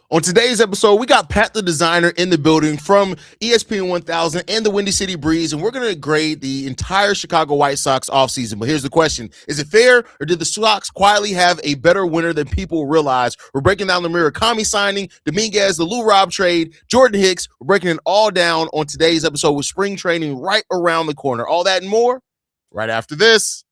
On today's episode, we got Pat the Designer in the building from ESPN 1000 and the Windy City Breeze, and we're going to grade the entire Chicago White Sox offseason. But here's the question. Is it fair, or did the Sox quietly have a better winner than people realize? We're breaking down the Murakami signing, Domínguez, the Lou Robb trade, Jordan Hicks. We're breaking it all down on today's episode with spring training right around the corner. All that and more right after this.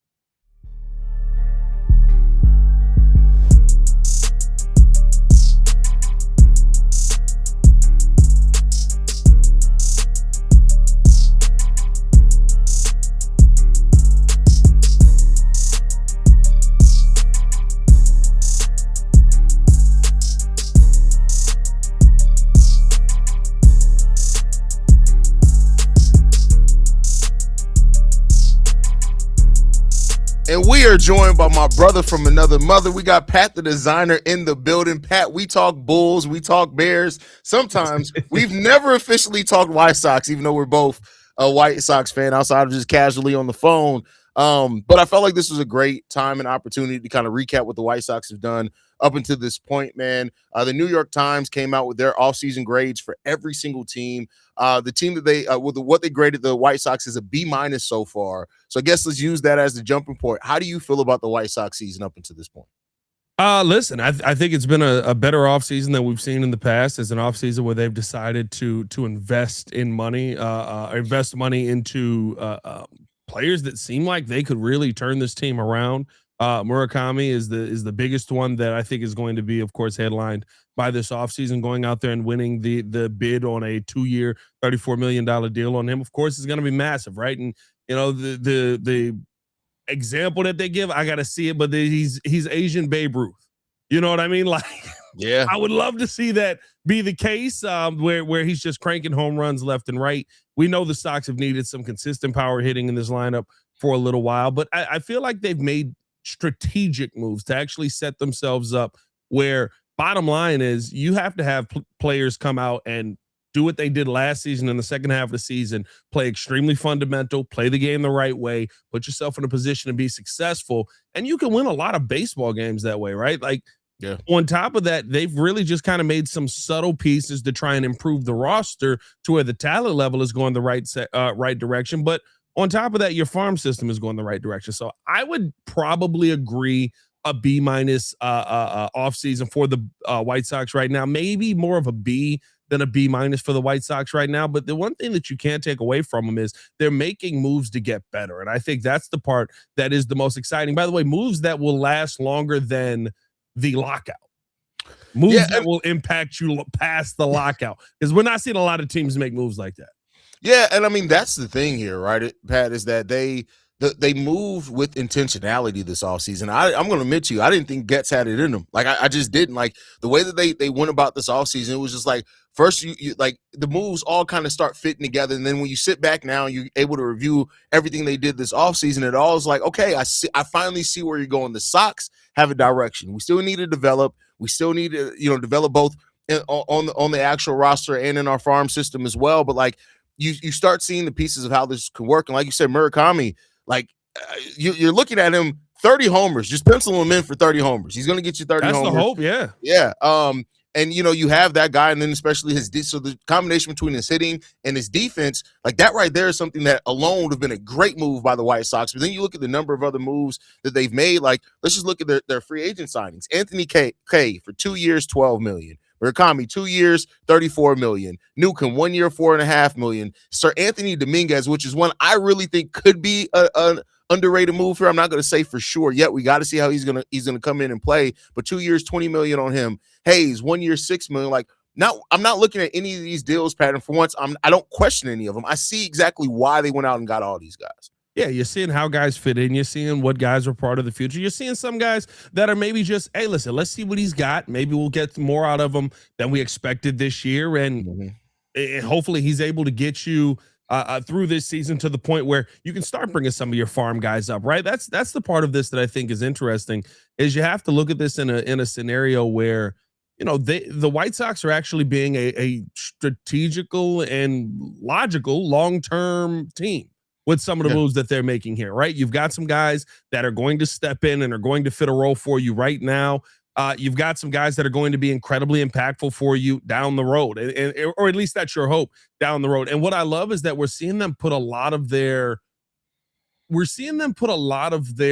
And we are joined by my brother from another mother. We got Pat the Designer in the building. Pat, we talk Bulls, we talk Bears. Sometimes we've never officially talked White Sox, even though we're both a White Sox fan outside of just casually on the phone. But I felt like this was a great time and opportunity to kind of recap what the White Sox have done up until this point, man. The New York Times came out with their offseason grades for every single team. The team that they with what they graded the White Sox is a B- so far. So I guess let's use that as the jumping point. How do you feel about the White Sox season up until this point? Listen, I think it's been a better offseason than we've seen in the past. It's an offseason where they've decided to invest in money, invest money into players that seem like they could really turn this team around. Murakami is the biggest one that I think is going to be, of course, headlined by this offseason, going out there and winning the bid on a 2-year, $34 million deal on him. Of course, is going to be massive, right? And you know the example that they give, I got to see it, but he's Asian Babe Ruth. You know what I mean? Like, yeah, I would love to see that be the case, where he's just cranking home runs left and right. We know the Sox have needed some consistent power hitting in this lineup for a little while, but I feel like they've made strategic moves to actually set themselves up where bottom line is you have to have players come out and do what they did last season in the second half of the season, play extremely fundamental, play the game the right way, put yourself in a position to be successful, and you can win a lot of baseball games that way, right? Like, yeah. On top of that, they've really just kind of made some subtle pieces to try and improve the roster to where the talent level is going the right direction. But on top of that, your farm system is going the right direction. So I would probably agree a B- offseason for the White Sox right now. Maybe more of a B than a B- for the White Sox right now. But the one thing that you can't take away from them is they're making moves to get better. And I think that's the part that is the most exciting. By the way, moves that will last longer than the lockout. Moves that will impact you past the lockout. Because we're not seeing a lot of teams make moves like that. Yeah, and I mean, that's the thing here, right, Pat, is that they moved with intentionality this offseason. I'm going to admit to you, I didn't think Getz had it in them. Like, I just didn't. Like, the way that they went about this offseason, it was just like, first, you like, the moves all kind of start fitting together, and then when you sit back now, you're able to review everything they did this offseason, it all is like, okay, I finally see where you're going. The Sox have a direction. We still need to develop. We still need to, develop both on the actual roster and in our farm system as well. But, like, you start seeing the pieces of how this can work. And like you said, Murakami, like you're looking at him, 30 homers, just pencil him in for 30 homers. He's going to get you 30 homers. That's the hope, yeah. Yeah. And, you have that guy, and then especially so the combination between his hitting and his defense, like that right there is something that alone would have been a great move by the White Sox. But then you look at the number of other moves that they've made. Like, let's just look at their free agent signings. Anthony K for 2 years, $12 million. Murakami, 2 years, $34 million. Newcomb, 1 year, $4.5 million. Seranthony Domínguez, which is one I really think could be an underrated move here. I'm not going to say for sure yet. We got to see how he's gonna come in and play. But 2 years, $20 million on him. Haize, 1 year, $6 million. Like, I'm not looking at any of these deals, Pat. And for once, I don't question any of them. I see exactly why they went out and got all these guys. Yeah, you're seeing how guys fit in. You're seeing what guys are part of the future. You're seeing some guys that are maybe just, hey, listen, let's see what he's got. Maybe we'll get more out of him than we expected this year. And hopefully he's able to get you through this season to the point where you can start bringing some of your farm guys up, right? That's the part of this that I think is interesting, is you have to look at this in a scenario where, the White Sox are actually being a strategical and logical long-term team with some of the moves that they're making here, right? You've got some guys that are going to step in and are going to fit a role for you right now. You've got some guys that are going to be incredibly impactful for you down the road, or at least that's your hope down the road. And what I love is that we're seeing them put a lot of their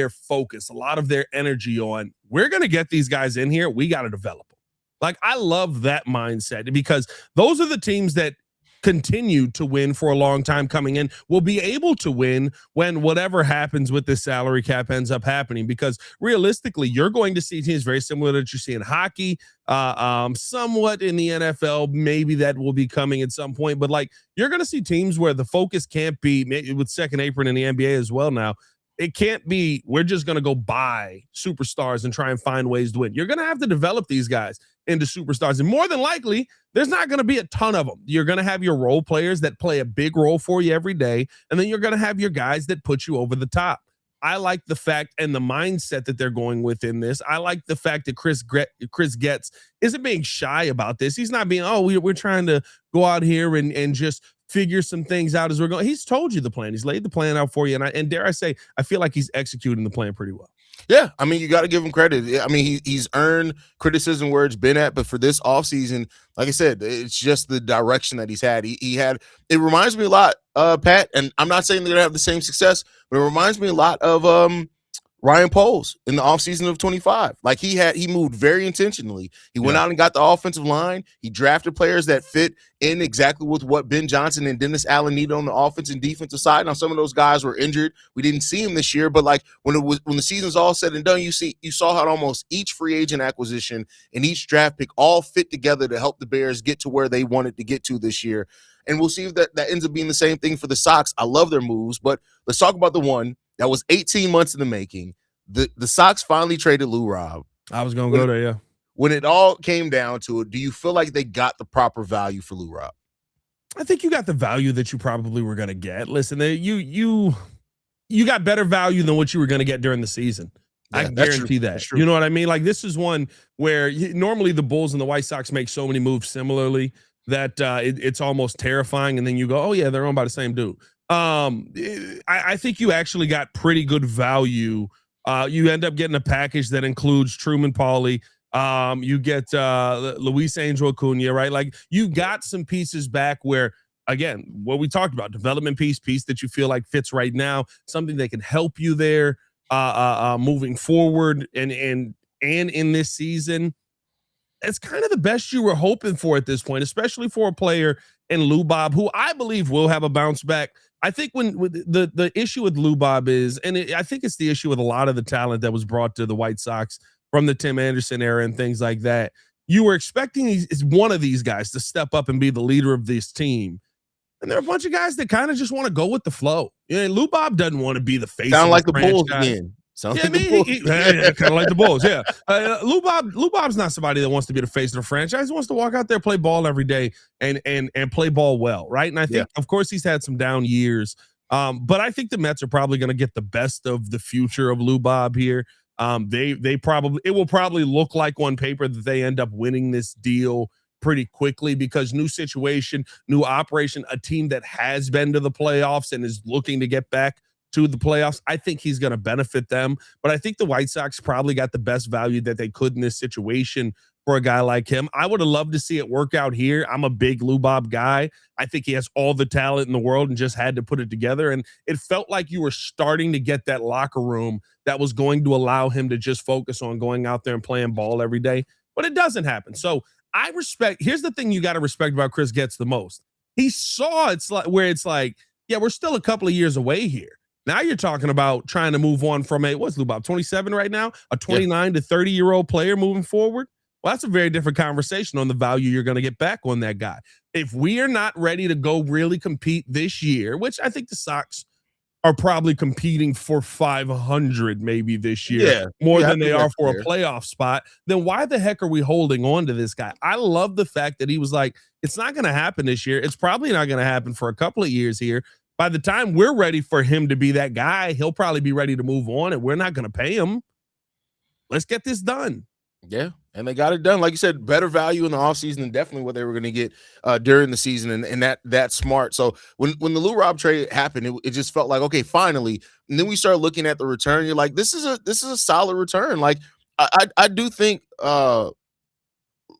focus, a lot of their energy on, we're going to get these guys in here. We got to develop them. Like, I love that mindset, because those are the teams that continue to win for a long time coming in, will be able to win when whatever happens with this salary cap ends up happening. Because realistically, you're going to see teams very similar that you see in hockey, somewhat in the NFL. Maybe that will be coming at some point, but like, you're going to see teams where the focus can't be, with second apron in the NBA as well now, it can't be, we're just going to go buy superstars and try and find ways to win. You're going to have to develop these guys into superstars. And more than likely, there's not going to be a ton of them. You're going to have your role players that play a big role for you every day. And then you're going to have your guys that put you over the top. I like the fact and the mindset that they're going with in this. I like the fact that Chris Getz isn't being shy about this. He's not being, we're trying to go out here and just figure some things out as we're going. He's told you the plan. He's laid the plan out for you. And dare I say, I feel like he's executing the plan pretty well. Yeah, I mean, you got to give him credit. I mean, he's earned criticism where it's been at, but for this offseason, like I said, it's just the direction that he's had. He had, it reminds me a lot, Pat, and I'm not saying they're going to have the same success, but it reminds me a lot of Ryan Poles in the offseason of 25. Like, he moved very intentionally. He went out and got the offensive line. He drafted players that fit in exactly with what Ben Johnson and Dennis Allen needed on the offense and defensive side. Now, some of those guys were injured. We didn't see him this year, but like, when the season's all said and done, you saw how almost each free agent acquisition and each draft pick all fit together to help the Bears get to where they wanted to get to this year. And we'll see if that ends up being the same thing for the Sox. I love their moves, but let's talk about the one that was 18 months in the making. The Sox finally traded Lou Robb. I was going to go there, yeah. When it all came down to it, do you feel like they got the proper value for Lou Robb? I think you got the value that you probably were going to get. Listen, you got better value than what you were going to get during the season. Yeah, I guarantee that. You know what I mean? Like, this is one where normally the Bulls and the White Sox make so many moves similarly that it's almost terrifying. And then you go, oh yeah, they're owned by the same dude. I think you actually got pretty good value. You end up getting a package that includes Truman Pauly. You get Luis Angel Acuna, right? Like, you got some pieces back where, again, what we talked about, development piece that you feel like fits right now, something that can help you there moving forward and in this season. It's kind of the best you were hoping for at this point, especially for a player in Lou Bob, who I believe will have a bounce back. I think when the issue with Lou Bob is, and I think it's the issue with a lot of the talent that was brought to the White Sox from the Tim Anderson era and things like that, you were expecting one of these guys to step up and be the leader of this team. And there are a bunch of guys that kind of just want to go with the flow. Lou Bob doesn't want to be the face. Sound like the Bulls again. Kind of like the Bulls. Yeah. Lou Bob's not somebody that wants to be the face of the franchise. He wants to walk out there, play ball every day and play ball well. Right. And I think, of course, he's had some down years. But I think the Mets are probably going to get the best of the future of Lou Bob here. It will probably look like on paper that they end up winning this deal pretty quickly, because new situation, new operation, a team that has been to the playoffs and is looking to get back to the playoffs. I think he's going to benefit them, but I think the White Sox probably got the best value that they could in this situation for a guy like him. I would have loved to see it work out here. I'm a big Lou Bob guy. I think he has all the talent in the world and just had to put it together. And it felt like you were starting to get that locker room that was going to allow him to just focus on going out there and playing ball every day, but it doesn't happen. So here's the thing you got to respect about Chris Getz the most. He saw yeah, we're still a couple of years away here. Now you're talking about trying to move on from what's Lou Bob, 27 right now, a 29 to 30-year-old player moving forward. Well, that's a very different conversation on the value you're going to get back on that guy. If we are not ready to go really compete this year, which I think the Sox are probably competing for 500 maybe this year, more than they are for a playoff spot, then why the heck are we holding on to this guy? I love the fact that he was like, it's not going to happen this year. It's probably not going to happen for a couple of years here. By the time we're ready for him to be that guy, he'll probably be ready to move on, and we're not going to pay him. Let's get this done. Yeah, and they got it done. Like you said, better value in the offseason than definitely what they were going to get during the season, and that's smart. So when the Lou Robb trade happened, it just felt like, okay, finally. And then we start looking at the return. You're like, this is a solid return. Like, I do think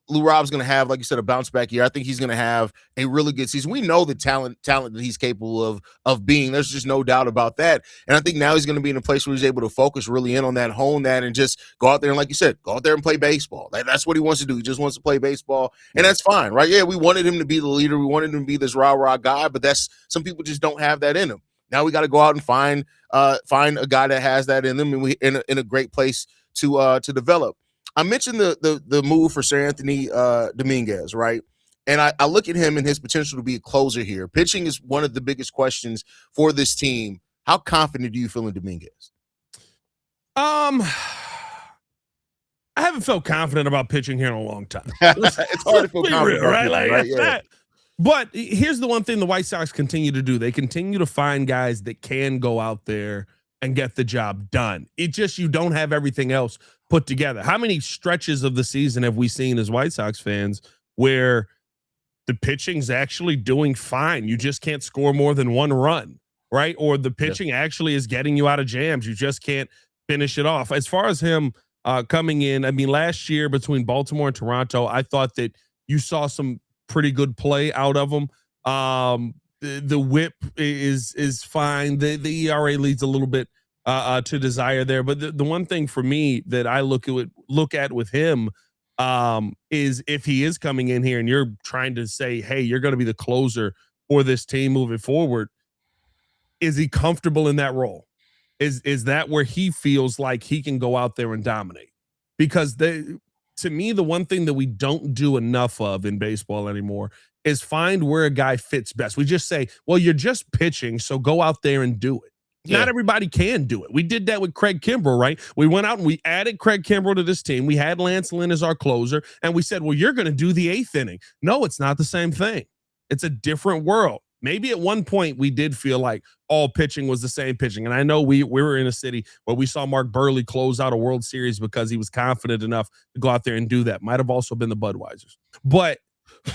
Lou Rob's going to have, like you said, a bounce back year. I think he's going to have a really good season. We know the talent that he's capable of being. There's just no doubt about that. And I think now he's going to be in a place where he's able to focus really in on that, hone that, and just go out there and, like you said, go out there and play baseball. That's what he wants to do. He just wants to play baseball, and that's fine, right? Yeah, we wanted him to be the leader. We wanted him to be this rah-rah guy, but that's some people just don't have that in him. Now we got to go out and find a guy that has that in them, and we in a great place to develop. I mentioned the move for Seranthony Domínguez, right? And I look at him and his potential to be a closer here. Pitching is one of the biggest questions for this team. How confident do you feel in Domínguez? I haven't felt confident about pitching here in a long time. It's hard to feel confident, real, right? Like, right? Yeah. But here's the one thing the White Sox continue to do. They continue to find guys that can go out there and get the job done. It just, you don't have everything else put together. How many stretches of the season have we seen as White Sox fans where the pitching's actually doing fine? You just can't score more than one run, right? Or the pitching actually is getting you out of jams. You just can't finish it off. As far as him coming in, I mean, last year between Baltimore and Toronto, I thought that you saw some pretty good play out of him. The whip is fine. The ERA leads a little bit to desire there, but the one thing for me that I look at with him is if he is coming in here and you're trying to say, hey, you're going to be the closer for this team moving forward, is he comfortable in that role? Is that where he feels like he can go out there and dominate? Because to me, the one thing that we don't do enough of in baseball anymore is find where a guy fits best. We just say, well, you're just pitching, so go out there and do it. Yeah. Not everybody can do it. We did that with Craig Kimbrell, right? We went out and we added Craig Kimbrell to this team. We had Lance Lynn as our closer, and we said, well, you're going to do the eighth inning. No, it's not the same thing. It's a different world. Maybe at one point we did feel like all pitching was the same pitching. And I know we were in a city where we saw Mark Burley close out a World Series because he was confident enough to go out there and do that. Might have also been the Budweisers. But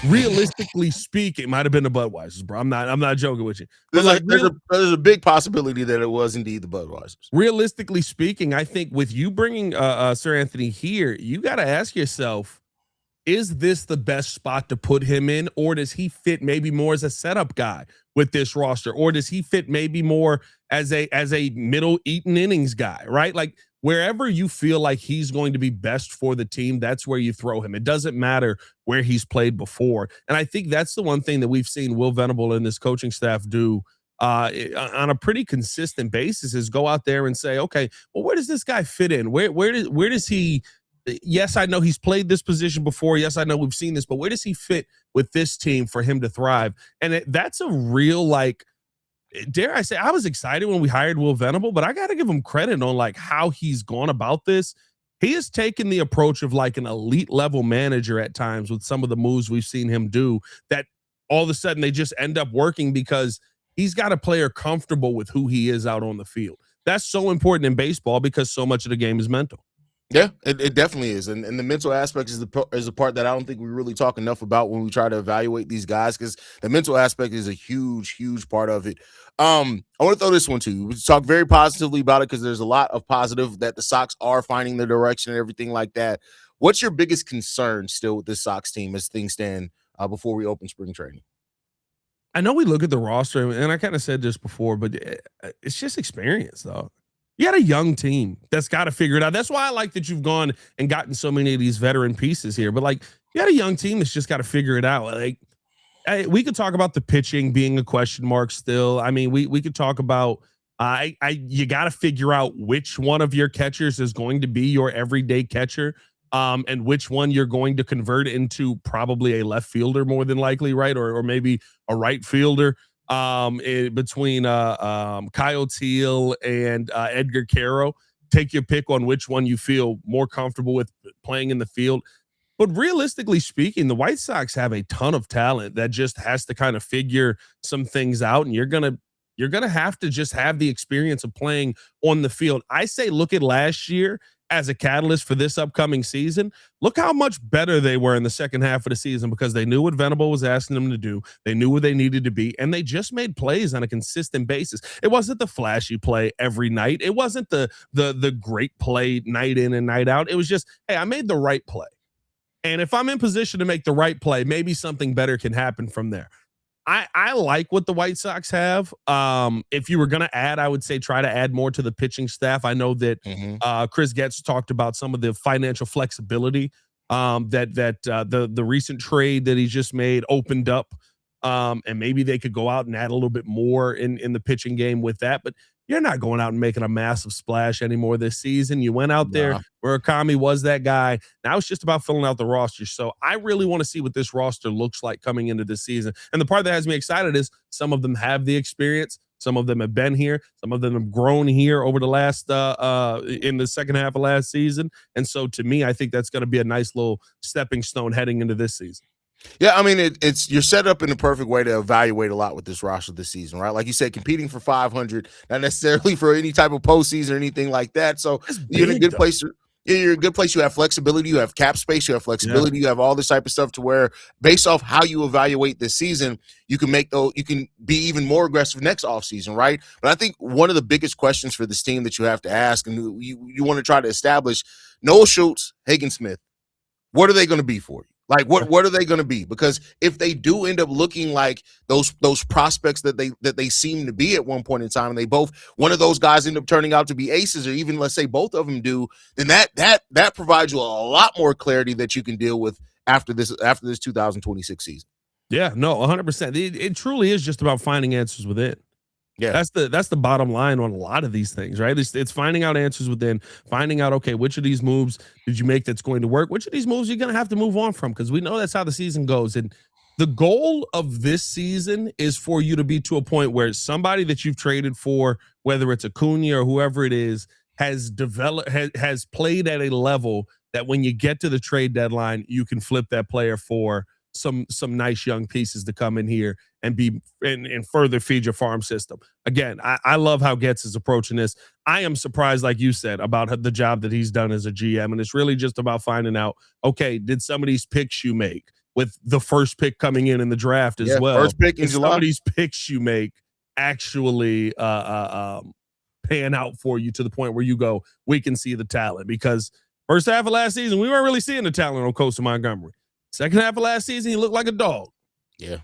realistically speaking, it might have been the Budweisers, bro. I'm not joking with you. But there's a big possibility that it was indeed the Budweisers. Realistically speaking, I think with you bringing Seranthony here, you got to ask yourself, is this the best spot to put him in, or does he fit maybe more as a setup guy with this roster, or does he fit maybe more as a middle eaten innings guy, right? Like wherever you feel like he's going to be best for the team, that's where you throw him. It doesn't matter where he's played before. And I think that's the one thing that we've seen Will Venable and this coaching staff do on a pretty consistent basis is go out there and say, okay, well, where does this guy fit in? Where does he? Yes, I know he's played this position before. Yes, I know we've seen this, but where does he fit with this team for him to thrive? And that's a real, like, dare I say, I was excited when we hired Will Venable, but I got to give him credit on like how he's gone about this. He has taken the approach of like an elite level manager at times with some of the moves we've seen him do that all of a sudden they just end up working because he's got a player comfortable with who he is out on the field. That's so important in baseball because so much of the game is mental. Yeah, it definitely is. And the mental aspect is the part that I don't think we really talk enough about when we try to evaluate these guys, because the mental aspect is a huge, huge part of it. I want to throw this one to you. We talk very positively about it because there's a lot of positive that the Sox are finding their direction and everything like that. What's your biggest concern still with this Sox team as things stand before we open spring training? I know we look at the roster, and I kind of said this before, but it's just experience, though. You got a young team that's got to figure it out. That's why I like that you've gone and gotten so many of these veteran pieces here. But like, you got a young team that's just got to figure it out. Like, we could talk about the pitching being a question mark still. I mean, we could talk about you got to figure out which one of your catchers is going to be your everyday catcher, and which one you're going to convert into probably a left fielder more than likely, right, or maybe a right fielder. Between Kyle Teal and Edgar Caro. Take your pick on which one you feel more comfortable with playing in the field. But realistically speaking, the White Sox have a ton of talent that just has to kind of figure some things out, and you're gonna have to just have the experience of playing on the field. I say look at last year as a catalyst for this upcoming season, look how much better they were in the second half of the season because they knew what Venable was asking them to do. They knew where they needed to be, and they just made plays on a consistent basis. It wasn't the flashy play every night. It wasn't the great play night in and night out. It was just, hey, I made the right play. And if I'm in position to make the right play, maybe something better can happen from there. I like what the White Sox have. If you were going to add, I would say try to add more to the pitching staff. I know that Chris Getz talked about some of the financial flexibility that the recent trade that he just made opened up, and maybe they could go out and add a little bit more in the pitching game with that. But you're not going out and making a massive splash anymore this season. You went out there. Murakami was that guy. Now it's just about filling out the roster. So I really want to see what this roster looks like coming into this season. And the part that has me excited is some of them have the experience. Some of them have been here. Some of them have grown here over the last in the second half of last season. And so to me, I think that's going to be a nice little stepping stone heading into this season. Yeah, I mean, it's you're set up in the perfect way to evaluate a lot with this roster this season, right? Like you said, competing for 500, not necessarily for any type of postseason or anything like that. So you're in a good place. You're in a good place. You have flexibility. You have cap space. You have flexibility. You have all this type of stuff to where, based off how you evaluate this season, you can you can be even more aggressive next offseason, right? But I think one of the biggest questions for this team that you have to ask, and you want to try to establish, Noah Schultz Hagen Smith, what are they going to be for you? Like what are they going to be? Because if they do end up looking like those prospects that they seem to be at one point in time, and one of those guys end up turning out to be aces, or even let's say both of them do, then that provides you a lot more clarity that you can deal with after this 2026 season. Yeah, no, 100%. It truly is just about finding answers within. Yeah, that's the bottom line on a lot of these things, right? It's finding out answers within, finding out, okay, which of these moves did you make that's going to work? Which of these moves you're going to have to move on from? Because we know that's how the season goes. And the goal of this season is for you to be to a point where somebody that you've traded for, whether it's Acuna or whoever it is, has played at a level that when you get to the trade deadline, you can flip that player for some nice young pieces to come in here and be and further feed your farm system. Again, I love how Getz is approaching this. I am surprised, like you said, about the job that he's done as a GM. And it's really just about finding out, okay, did some of these picks you make with the first pick coming in the draft as well? First pick in July. Some of these picks you make actually paying out for you to the point where you go, we can see the talent. Because first half of last season, we weren't really seeing the talent on Coastal Montgomery. Second half of last season, he looked like a dog. Yeah.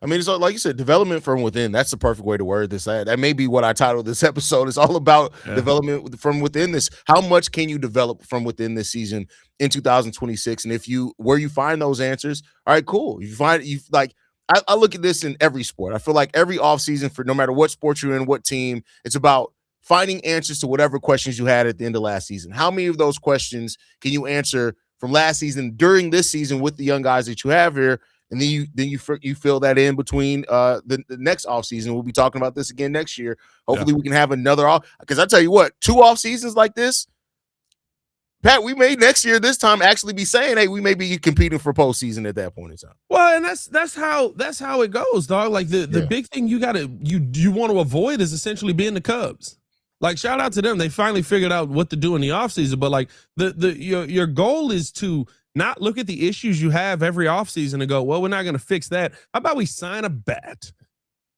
I mean, it's like you said, development from within. That's the perfect way to word this. That may be what I titled this episode. It's all about development from within this. How much can you develop from within this season in 2026? And where you find those answers, all right, cool. I look at this in every sport. I feel like every offseason, for no matter what sport you're in, what team, it's about finding answers to whatever questions you had at the end of last season. How many of those questions can you answer from last season during this season with the young guys that you have here? And then you fill that in between the next offseason. We'll be talking about this again next year. Hopefully we can have another off, because I tell you what, 2 off seasons like this, Pat, we may next year this time actually be saying, hey, we may be competing for postseason at that point in time. Well, and that's how it goes, dog. Like the big thing you want to avoid is essentially being the Cubs. Like, shout out to them. They finally figured out what to do in the offseason. But like your goal is to not look at the issues you have every offseason and go, well, we're not going to fix that. How about we sign a bat?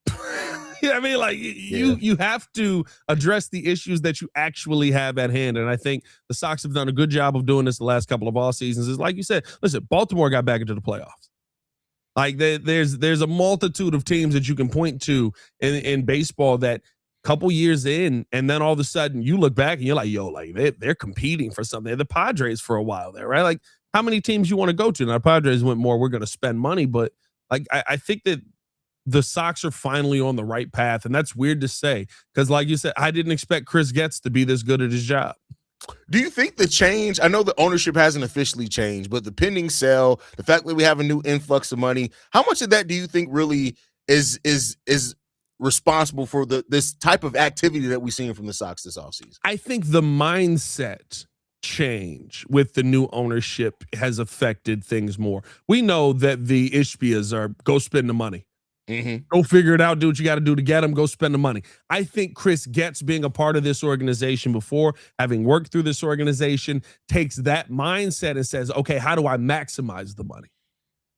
You know what I mean? Like you have to address the issues that you actually have at hand. And I think the Sox have done a good job of doing this the last couple of off seasons. Is like you said, listen, Baltimore got back into the playoffs. Like there's a multitude of teams that you can point to in baseball that couple years in, and then all of a sudden you look back and you're like, yo, like they're competing for something. They're the Padres for a while there, right? Like, how many teams you want to go to? Now, Padres went more, we're going to spend money, but like I think that the Sox are finally on the right path, and that's weird to say because, like you said, I didn't expect Chris Getz to be this good at his job. Do you think the change, I know the ownership hasn't officially changed, but the pending sale, the fact that we have a new influx of money, how much of that do you think really is responsible for this type of activity that we've seen from the Sox this offseason? I think the mindset change with the new ownership has affected things more. We know that the Ishbias are go spend the money. Go figure it out. Do what you got to do to get him. Go spend the money. I think Chris Getz, being a part of this organization before, having worked through this organization, takes that mindset and says, okay, how do I maximize the money?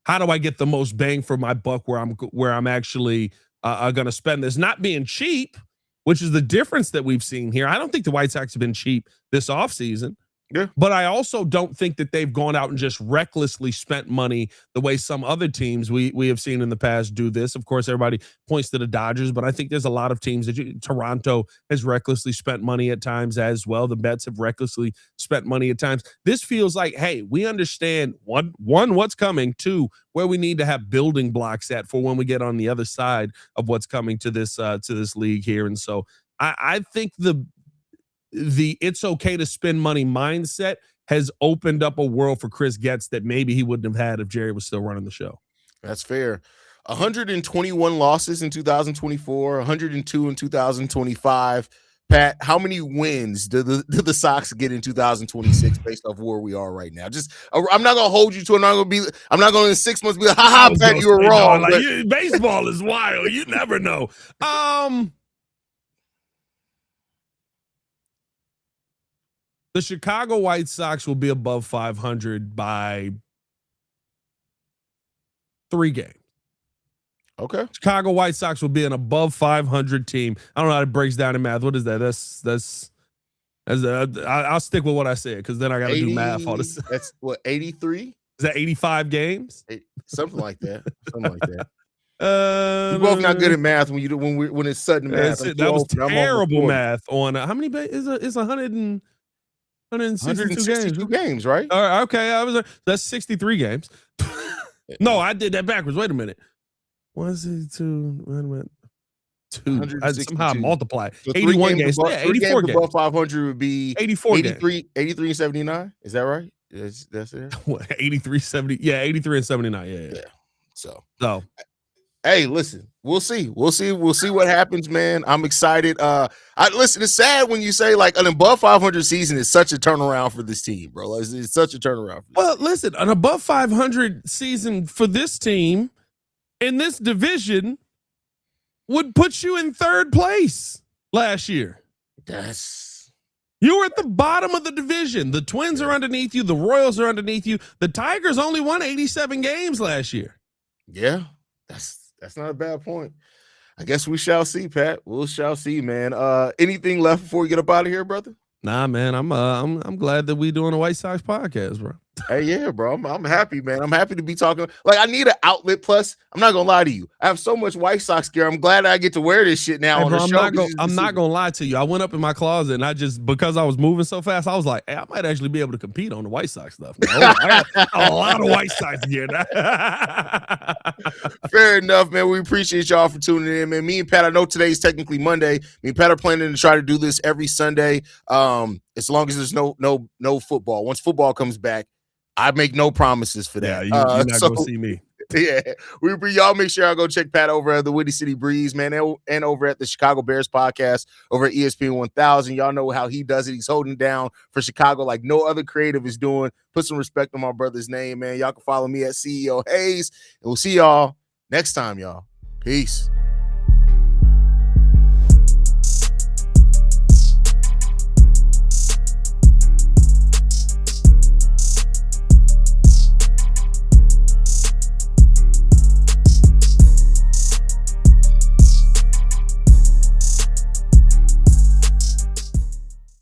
How do I get the most bang for my buck where I'm actually going to spend this? Not being cheap, which is the difference that we've seen here. I don't think the White Sox have been cheap this offseason. Yeah. But I also don't think that they've gone out and just recklessly spent money the way some other teams we have seen in the past do this. Of course, everybody points to the Dodgers, but I think there's a lot of teams Toronto has recklessly spent money at times as well. The Mets have recklessly spent money at times. This feels like, hey, we understand one, what's coming, two, where we need to have building blocks at for when we get on the other side of what's coming to this league here. And so I think the it's okay to spend money mindset has opened up a world for Chris Getz that maybe he wouldn't have had if Jerry was still running the show. That's fair. 121 losses in 2024, 102 in 2025. Pat, how many wins do the Sox get in 2026 based off where we are right now? Just, I'm not gonna hold you to it. I'm not gonna in 6 months be like, ha, Pat, you were wrong. Like, baseball is wild. You never know. The Chicago White Sox will be above 500 by 3 games. Okay. Chicago White Sox will be an above 500 team. I don't know how it breaks down in math. What is that? I'll stick with what I said because then I got to do math. All this. That's what, 83? Is that 85 games? Something like that. Something like that. We're both not good at math when it's sudden math. That was terrible math on how many is 162 games, right? All right, okay. That's 63 games. No, I did that backwards. Wait a minute. 162. Wait a minute. 2. I somehow multiply. So 81 games. Above, 84 games. Above 500 would be 84 83 and 79. Is that right? That's it. What, 83, 70? Yeah, 83 and 79. Yeah. So. Hey, listen, we'll see what happens, man. I'm excited. Listen, it's sad when you say like an above 500 season is such a turnaround for this team, bro. It's such a turnaround. Well, listen, an above 500 season for this team in this division would put you in 3rd place last year. You were at the bottom of the division. The Twins are underneath you. The Royals are underneath you. The Tigers only won 87 games last year. Yeah, that's not a bad point. I guess we shall see, Pat. We shall see, man. Anything left before we get up out of here, brother? Nah, man. I'm glad that we doing a White Sox podcast, bro. Hey, yeah, bro. I'm happy, man. I'm happy to be talking. Like, I need an outlet. Plus, I'm not gonna lie to you. I have so much White Sox gear. I'm glad I get to wear this shit now on the show. I'm not gonna lie to you. I went up in my closet and because I was moving so fast, I was like, hey, I might actually be able to compete on the White Sox stuff. I got a lot of White Sox gear now. Fair enough, man. We appreciate y'all for tuning in, man. Me and Pat, I know today's technically Monday. Me and Pat are planning to try to do this every Sunday. As long as there's no football. Once football comes back, I make no promises for that. Yeah, you're not gonna see me. Yeah, y'all make sure y'all go check Pat over at the Windy City Breeze, man, and over at the Chicago Bears podcast over at ESPN 1000. Y'all know how he does it. He's holding down for Chicago like no other creative is doing. Put some respect on my brother's name, man. Y'all can follow me at CEO Haize, and we'll see y'all next time, y'all. Peace.